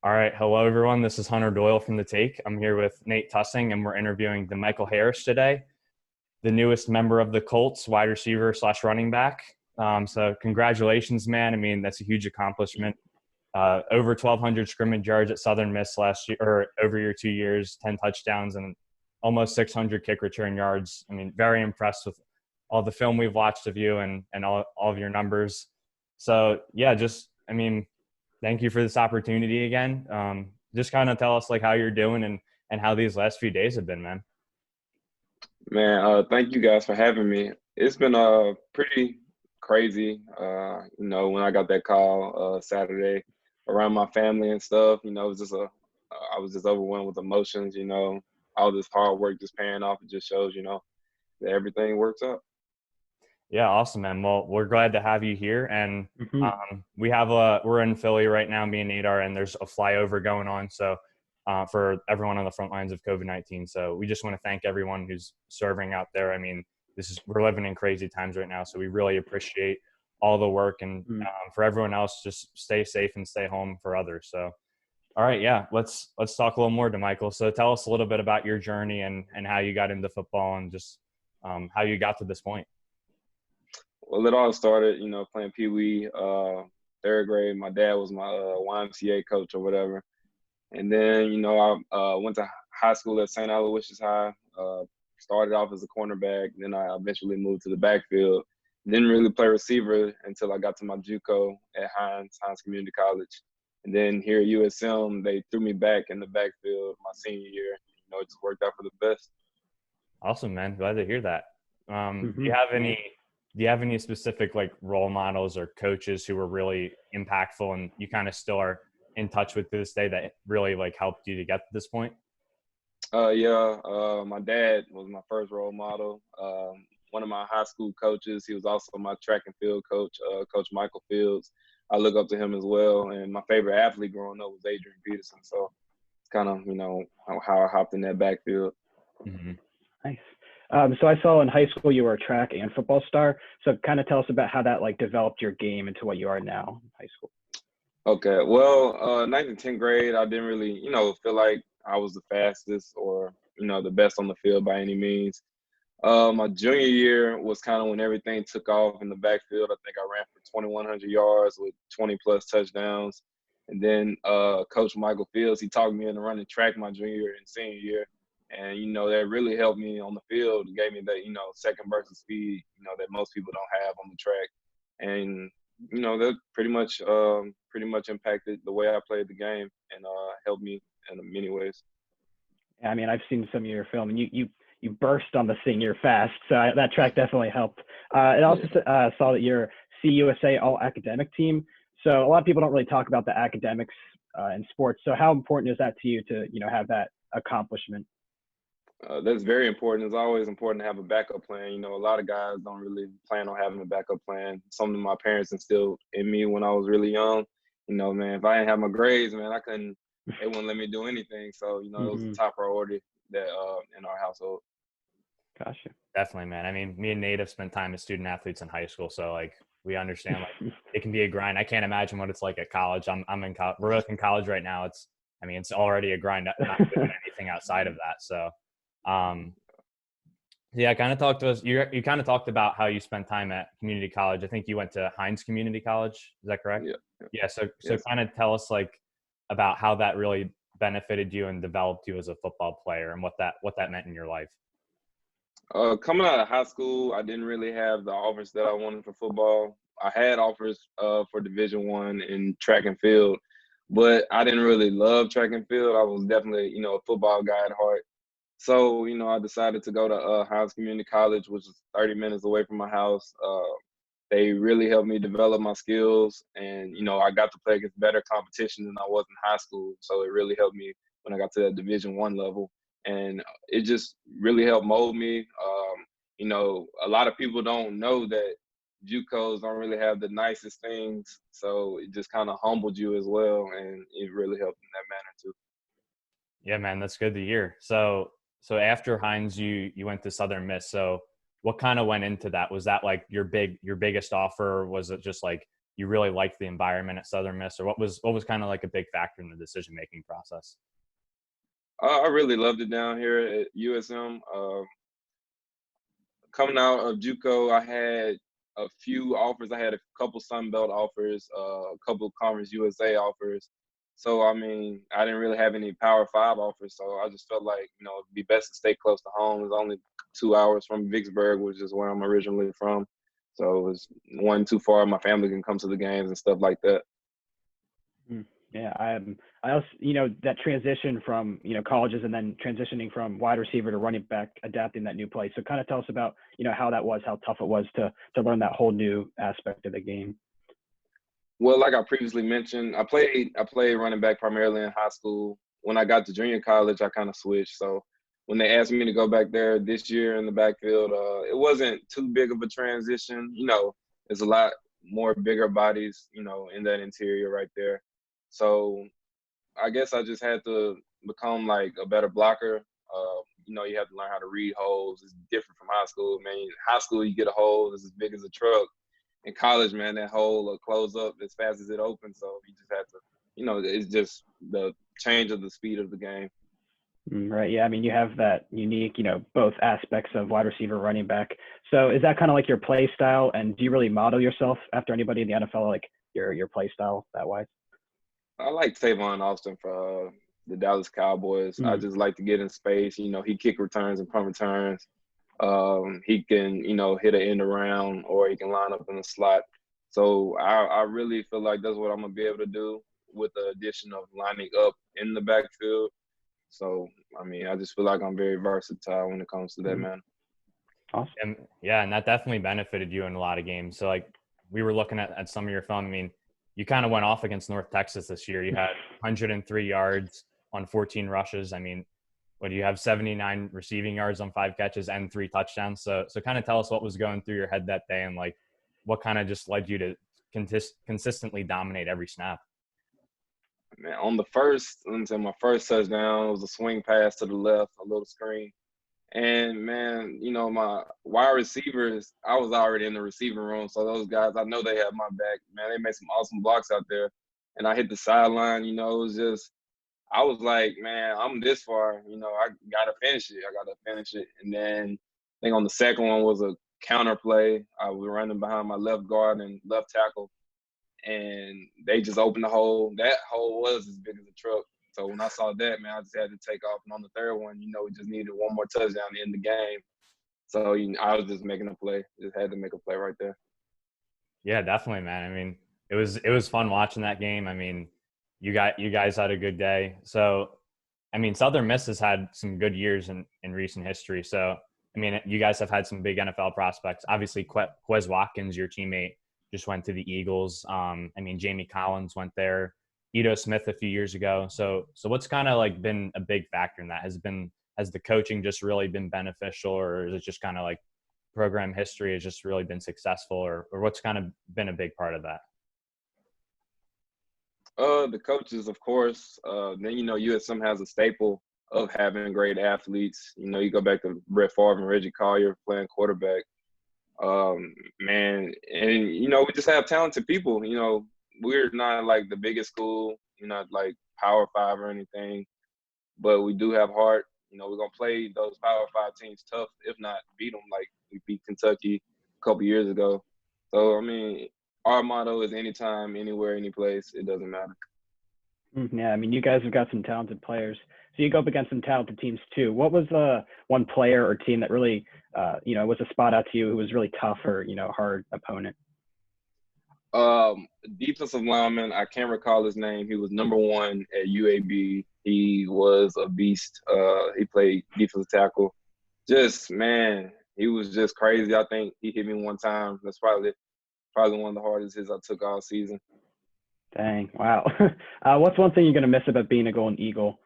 All right. Hello, everyone. This is Hunter Doyle from The Take. I'm here with Nate Tusing, and we're interviewing DeMichael Harris today, the newest member of the Colts, wide receiver slash running back. So congratulations, man. I mean, that's a huge accomplishment. Over 1,200 scrimmage yards at Southern Miss last year, or over your 2 years, 10 touchdowns, and almost 600 kick return yards. I mean, very impressed with all the film we've watched of you and all of your numbers. So, yeah, thank you for this opportunity again. Just kind of tell us like how you're doing and how these last few days have been, man. Man, thank you guys for having me. It's been pretty crazy. When I got that call Saturday around my family and stuff, it was just I was just overwhelmed with emotions. All this hard work just paying off. It just shows, that everything works out. Yeah, awesome, man. Well, we're glad to have you here, and Mhm. we're in Philly right now, me and Nate are, and there's a flyover going on. So for everyone on the front lines of COVID-19. So we just want to thank everyone who's serving out there. I mean, we're living in crazy times right now, so we really appreciate all the work, and for everyone else, just stay safe and stay home for others. So, all right, yeah, let's talk a little more, DeMichael. So tell us a little bit about your journey and how you got into football and just how you got to this point. Well, it all started, playing Pee Wee, third grade. My dad was my YMCA coach or whatever. And then, I went to high school at St. Aloysius High. Started off as a cornerback. Then I eventually moved to the backfield. Didn't really play receiver until I got to my JUCO at Hines Community College. And then here at USM, they threw me back in the backfield my senior year. It just worked out for the best. Awesome, man. Glad to hear that. Do you Mhm. have any specific like role models or coaches who were really impactful and you kind of still are in touch with to this day that really like helped you to get to this point? My dad was my first role model. One of my high school coaches, he was also my track and field coach, Coach Michael Fields. I look up to him as well. And my favorite athlete growing up was Adrian Peterson. So it's kind of, how I hopped in that backfield. Mm-hmm. Nice. So I saw in high school you were a track and football star. So kind of tell us about how that like developed your game into what you are now in high school. Okay. Well, ninth and 10th grade, I didn't really, feel like I was the fastest or, the best on the field by any means. My junior year was kind of when everything took off in the backfield. I think I ran for 2,100 yards with 20 plus touchdowns. And then Coach Michael Fields, he talked me into running track my junior and senior year. And, that really helped me on the field. It gave me that, second burst of speed, that most people don't have on the track. And, that pretty much impacted the way I played the game and helped me in many ways. I mean, I've seen some of your film, and you burst on the senior fast, so that track definitely helped. It also saw that you're CUSA All Academic Team. So a lot of people don't really talk about the academics in sports. So how important is that to you to have that accomplishment? That's very important. It's always important to have a backup plan. A lot of guys don't really plan on having a backup plan. Something my parents instilled in me when I was really young. Man, if I didn't have my grades, man, they wouldn't let me do anything. So, it was a top priority that in our household. Gotcha. Definitely, man. I mean, me and Nate have spent time as student athletes in high school, so like we understand like it can be a grind. I can't imagine what it's like at college. I'm in college. We're both in college right now. It's already a grind not doing anything outside of that. So, yeah, kind of talked to us. You kind of talked about how you spent time at community college. I think you went to Hines Community College. Is that correct? Yeah. Yeah. So Yes. kind of tell us like about how that really benefited you and developed you as a football player and what that meant in your life. Coming out of high school, I didn't really have the offers that I wanted for football. I had offers for Division I in track and field, but I didn't really love track and field. I was definitely, a football guy at heart. So, I decided to go to Hines Community College, which is 30 minutes away from my house. They really helped me develop my skills, and I got to play against better competition than I was in high school. So it really helped me when I got to that Division I level, and it just really helped mold me. A lot of people don't know that JUCOs don't really have the nicest things, so it just kind of humbled you as well, and it really helped in that manner too. Yeah, man, that's good to hear. So after Hines, you went to Southern Miss. So what kind of went into that? Was that like your biggest offer? Was it just like you really liked the environment at Southern Miss, or what was kind of like a big factor in the decision-making process? I really loved it down here at USM. Coming out of JUCO, I had a few offers. I had a couple Sun Belt offers, a couple Conference USA offers. So, I mean, I didn't really have any Power 5 offers. So I just felt like, you know, it'd be best to stay close to home. It's only 2 hours from Vicksburg, which is where I'm originally from. So it was one too far. My family can come to the games and stuff like that. Yeah, I also, you know, that transition from, you know, colleges and then transitioning from wide receiver to running back, adapting that new play. So kind of tell us about, you know, how that was, how tough it was to learn that whole new aspect of the game. Well, like I previously mentioned, I played running back primarily in high school. When I got to junior college, I kind of switched. So when they asked me to go back there this year in the backfield, it wasn't too big of a transition. You know, there's a lot more bigger bodies, you know, in that interior right there. So I guess I just had to become like a better blocker. You know, you have to learn how to read holes. It's different from high school. Man, in high school, you get a hole that's as big as a truck. In college, man, that hole will close up as fast as it opens. So you just have to, you know, it's just the change of the speed of the game. Right. Yeah. I mean, you have that unique, you know, both aspects of wide receiver, running back. So is that kind of like your play style? And do you really model yourself after anybody in the NFL, like your play style that way? I like Tavon Austin for the Dallas Cowboys. I just like to get in space. You know, he kick returns and punt returns. He can, you know, hit an end around, or he can line up in the slot. So I really feel like that's what I'm going to be able to do with the addition of lining up in the backfield. So, I mean, I just feel like I'm very versatile when it comes to that, man. Awesome. And yeah, and that definitely benefited you in a lot of games. So like we were looking at some of your film. I mean, you kind of went off against North Texas this year. You had 103 yards on 14 rushes. I mean, what do you have? 79 receiving yards on 5 catches and 3 touchdowns. So kind of tell us what was going through your head that day, and like what kind of just led you to consistently dominate every snap. Man, on my first touchdown, it was a swing pass to the left, a little screen. And, man, you know, my wide receivers, I was already in the receiving room. So those guys, I know they have my back. Man, they made some awesome blocks out there. And I hit the sideline, you know, it was just, I was like, man, I'm this far. You know, I got to finish it. And then I think on the second one was a counter play. I was running behind my left guard and left tackle. And they just opened the hole. That hole was as big as a truck. So when I saw that, man, I just had to take off. And on the third one, you know, we just needed one more touchdown to end the game. So you know, I was just making a play. Just had to make a play right there. Yeah, definitely, man. I mean, it was fun watching that game. I mean, you guys had a good day. So, I mean, Southern Miss has had some good years in recent history. So, I mean, you guys have had some big NFL prospects. Obviously, Quez Watkins, your teammate, just went to the Eagles. I mean, Jamie Collins went there. Ito Smith a few years ago. So what's kind of like been a big factor in that? Has the coaching just really been beneficial, or is it just kind of like program history has just really been successful, or what's kind of been a big part of that? The coaches, of course. Then, you know, USM has a staple of having great athletes. You know, you go back to Brett Favre and Reggie Collier playing quarterback. Man, and, you know, we just have talented people. You know, we're not like the biggest school, you're not like Power 5 or anything, but we do have heart. You know, we're going to play those Power 5 teams tough, if not beat them like we beat Kentucky a couple years ago. So, I mean, our motto is anytime, anywhere, any place. It doesn't matter. Yeah, I mean, you guys have got some talented players. So you go up against some talented teams too. What was one player or team that really, you know, was a spot out to you who was really tough or, you know, hard opponent? Defensive lineman, I can't recall his name. He was number 1 at UAB. He was a beast. He played defensive tackle. Just, man, he was just crazy. I think he hit me one time. That's probably one of the hardest hits I took all season. Dang, wow. What's one thing you're going to miss about being a Golden Eagle?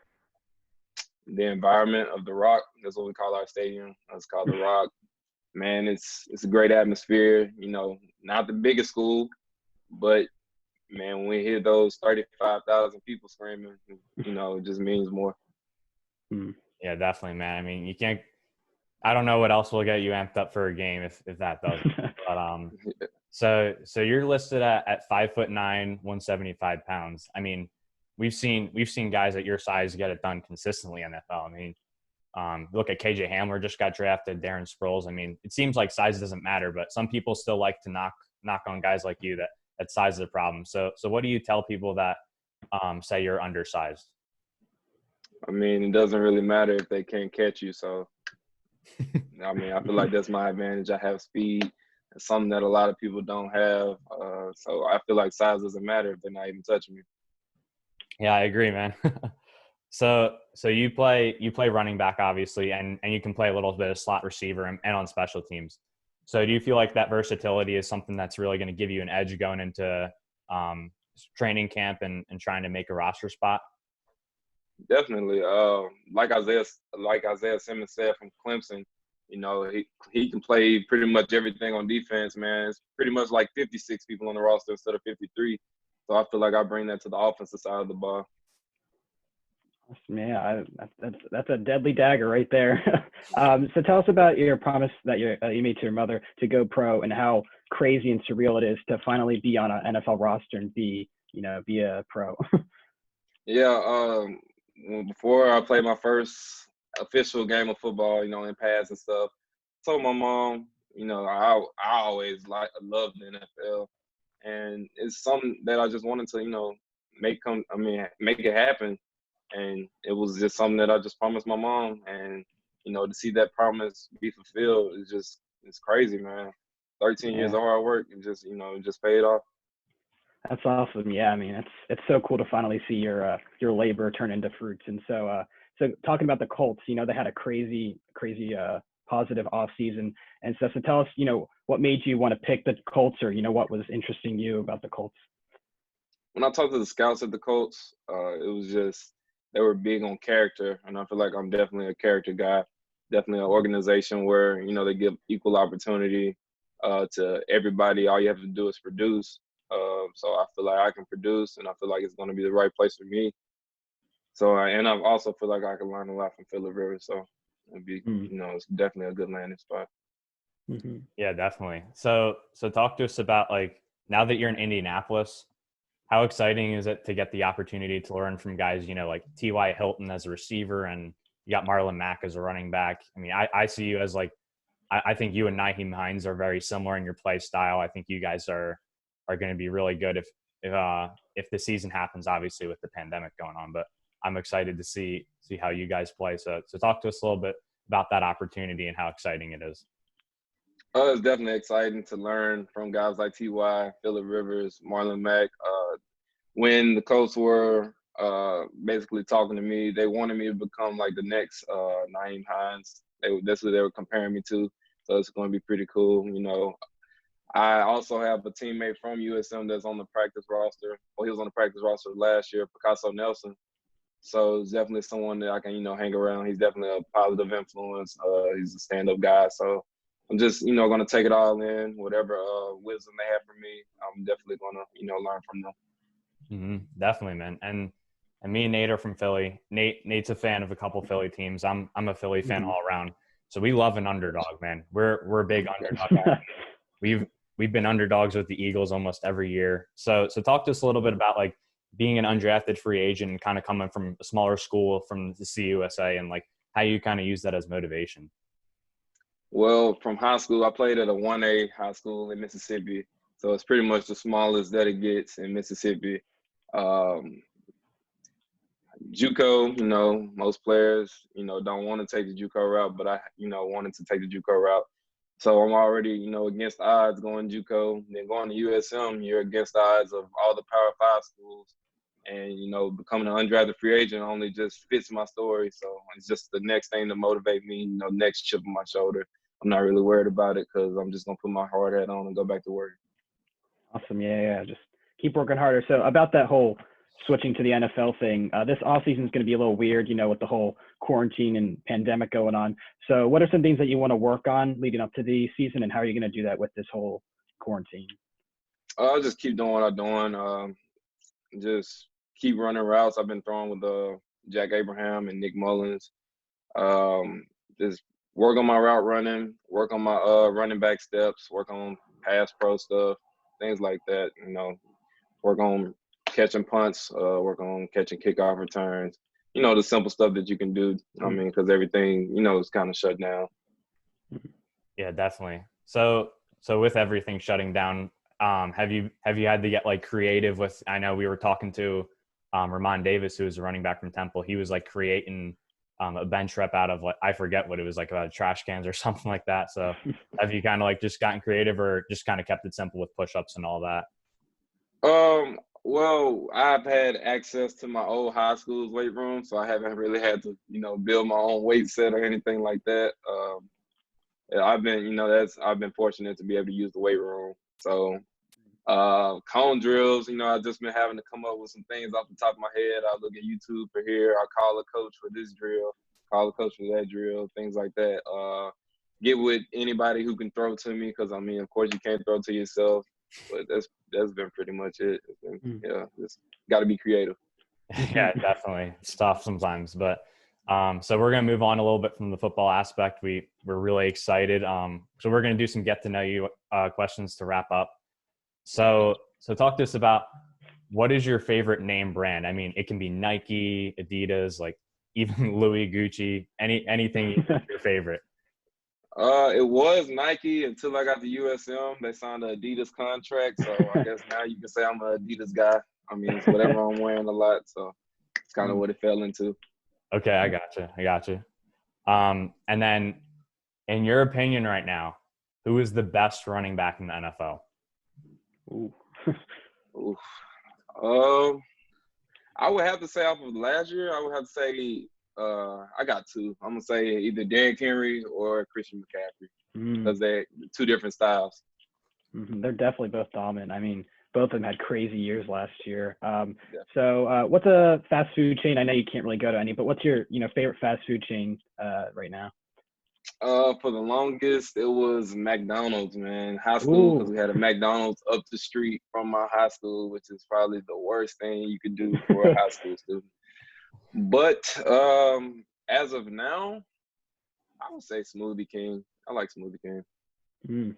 The environment of the Rock. That's what we call our stadium. It's called the Rock. Man, it's a great atmosphere. You know, not the biggest school, but, man, when we hear those 35,000 people screaming, you know, it just means more. Yeah, definitely, man. I mean, you can't – I don't know what else will get you amped up for a game if that does. But So you're listed at 5'9", 175 pounds. I mean, we've seen guys at your size get it done consistently in the NFL. I mean, look at KJ Hamler, just got drafted, Darren Sproles. I mean, it seems like size doesn't matter, but some people still like to knock on guys like you that size is a problem. So what do you tell people that say you're undersized? I mean, it doesn't really matter if they can't catch you. So, I mean, I feel like that's my advantage. I have speed. It's something that a lot of people don't have. So I feel like size doesn't matter if they're not even touching me. Yeah, I agree, man. So you play running back, obviously, and you can play a little bit of slot receiver and on special teams. So do you feel like that versatility is something that's really going to give you an edge going into training camp and trying to make a roster spot? Definitely. Like Isaiah Simmons said from Clemson, you know, he can play pretty much everything on defense, man. It's pretty much like 56 people on the roster instead of 53. So I feel like I bring that to the offensive side of the ball. Yeah, that's a deadly dagger right there. So tell us about your promise that you made to your mother to go pro and how crazy and surreal it is to finally be on an NFL roster and be a pro. Yeah, before I played my first official game of football, you know, in pads and stuff, I told my mom, you know, I always loved the NFL, and it's something that I just wanted to, you know, make it happen. And it was just something that I just promised my mom, and you know, to see that promise be fulfilled it's crazy, man. 13 years of hard work, it just paid off. That's awesome. Yeah, I mean, it's so cool to finally see your labor turn into fruits. And so talking about the Colts, you know, they had a crazy positive off season, and so tell us, you know, what made you want to pick the Colts, or you know, what was interesting you about the Colts? When I talked to the scouts at the Colts, it was just they were big on character, and I feel like I'm definitely a character guy. Definitely an organization where, you know, they give equal opportunity to everybody. All you have to do is produce. So I feel like I can produce, and I feel like it's going to be the right place for me. So, and I also feel like I can learn a lot from Phillip Rivers. So it'd be, you know, it's definitely a good landing spot. Mm-hmm. Yeah, definitely. So talk to us about, like, now that you're in Indianapolis, how exciting is it to get the opportunity to learn from guys, you know, like T.Y. Hilton as a receiver, and you got Marlon Mack as a running back? I mean, I see you as, like, I think you and Nyheim Hines are very similar in your play style. I think you guys are going to be really good if the season happens, obviously with the pandemic going on. But I'm excited to see how you guys play. So talk to us a little bit about that opportunity and how exciting it is. It's definitely exciting to learn from guys like T.Y., Phillip Rivers, Marlon Mack. When the Colts were basically talking to me, they wanted me to become like the next Nyheim Hines. That's what they were comparing me to. So it's going to be pretty cool. You know, I also have a teammate from USM that's on the practice roster. Well, he was on the practice roster last year, Picasso Nelson. So it's definitely someone that I can, you know, hang around. He's definitely a positive influence. He's a stand-up guy. So I'm just, you know, going to take it all in. Whatever wisdom they have for me, I'm definitely going to, you know, learn from them. Mm-hmm. Definitely, man. And me and Nate are from Philly. Nate's a fan of a couple Philly teams. I'm a Philly fan all around. So we love an underdog, man. We're a big underdog guy. We've been underdogs with the Eagles almost every year. So talk to us a little bit about, like, being an undrafted free agent and kind of coming from a smaller school from the CUSA, and like how you kind of use that as motivation. Well, from high school, I played at a 1A high school in Mississippi. So it's pretty much the smallest that it gets in Mississippi. JUCO, you know, most players, you know, don't want to take the JUCO route, but I, you know, wanted to take the JUCO route. So I'm already, you know, against odds going JUCO. Then going to USM, you're against odds of all the Power 5 schools. And, you know, becoming an undrafted free agent only just fits my story. So it's just the next thing to motivate me, you know, next chip on my shoulder. I'm not really worried about it because I'm just going to put my hard hat on and go back to work. Awesome. Yeah. Just keep working harder. So about that whole switching to the NFL thing, this offseason is going to be a little weird, you know, with the whole quarantine and pandemic going on. So what are some things that you want to work on leading up to the season, and how are you going to do that with this whole quarantine? I'll just keep doing what I'm doing. Just keep running routes. I've been throwing with Jack Abraham and Nick Mullins. Just work on my route running, work on my running back steps, work on pass pro stuff, things like that. You know, work on catching punts, work on catching kickoff returns. You know, the simple stuff that you can do. I mean, because everything, you know, is kind of shut down. Yeah, definitely. So with everything shutting down, have you had to get like creative with? I know we were talking to Ramon Davis, who was a running back from Temple. He was like creating a bench rep out of, like, I forget what it was, like trash cans or something like that. So have you kind of like just gotten creative, or just kind of kept it simple with push-ups and all that? Well, I've had access to my old high school's weight room, so I haven't really had to, you know, build my own weight set or anything like that. I've been fortunate to be able to use the weight room. So cone drills, you know, I've just been having to come up with some things off the top of my head. I look at YouTube for here. I call a coach for this drill, call a coach for that drill, things like that. Get with anybody who can throw to me, because, I mean, of course, you can't throw to yourself. But that's been pretty much it. Yeah, just got to be creative. Yeah, definitely. It's tough sometimes, but so we're going to move on a little bit from the football aspect. We're really excited. So we're going to do some get to know you questions to wrap up. So talk to us about, what is your favorite name brand? I mean, it can be Nike, Adidas, like even Louis, Gucci, anything your favorite. It was Nike until I got the USM. They signed an Adidas contract, so I guess now you can say I'm an Adidas guy. I mean, it's whatever I'm wearing a lot, so it's kind of what it fell into. Okay, I got you. And then, in your opinion right now, who is the best running back in the NFL? Ooh. I would have to say, off of last year, I would have to say I got two. I'm going to say either Derrick Henry or Christian McCaffrey, because they're two different styles. They're definitely both dominant. I mean, both of them had crazy years last year. So what's a fast food chain? I know you can't really go to any, but what's your favorite fast food chain right now? For the longest, it was McDonald's, man. High school, because we had a McDonald's up the street from my high school, which is probably the worst thing you could do for a high school student. But as of now, I would say Smoothie King. I like Smoothie King.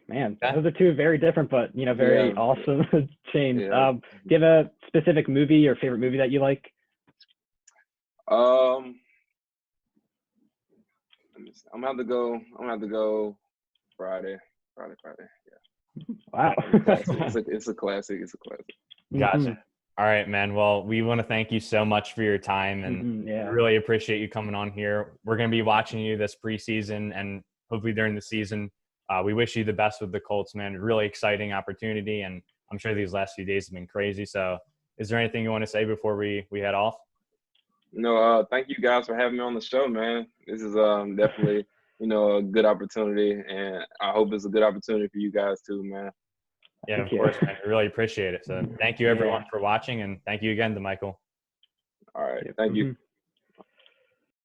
Man, those are two very different, but very awesome chains. Yeah. Do you have a specific movie or favorite movie that you like? I'm gonna have to go Friday. Yeah. Wow. It's a classic. Gotcha. All right, man. Well, we want to thank you so much for your time, and we really appreciate you coming on here. We're going to be watching you this preseason and hopefully during the season. We wish you the best with the Colts, man. Really exciting opportunity, and I'm sure these last few days have been crazy. So is there anything you want to say before we head off? No, thank you guys for having me on the show, man. This is definitely, a good opportunity, and I hope it's a good opportunity for you guys too, man. Yeah, of course, man. I really appreciate it. So thank you, everyone, for watching, and thank you again, DeMichael. All right. Thank you.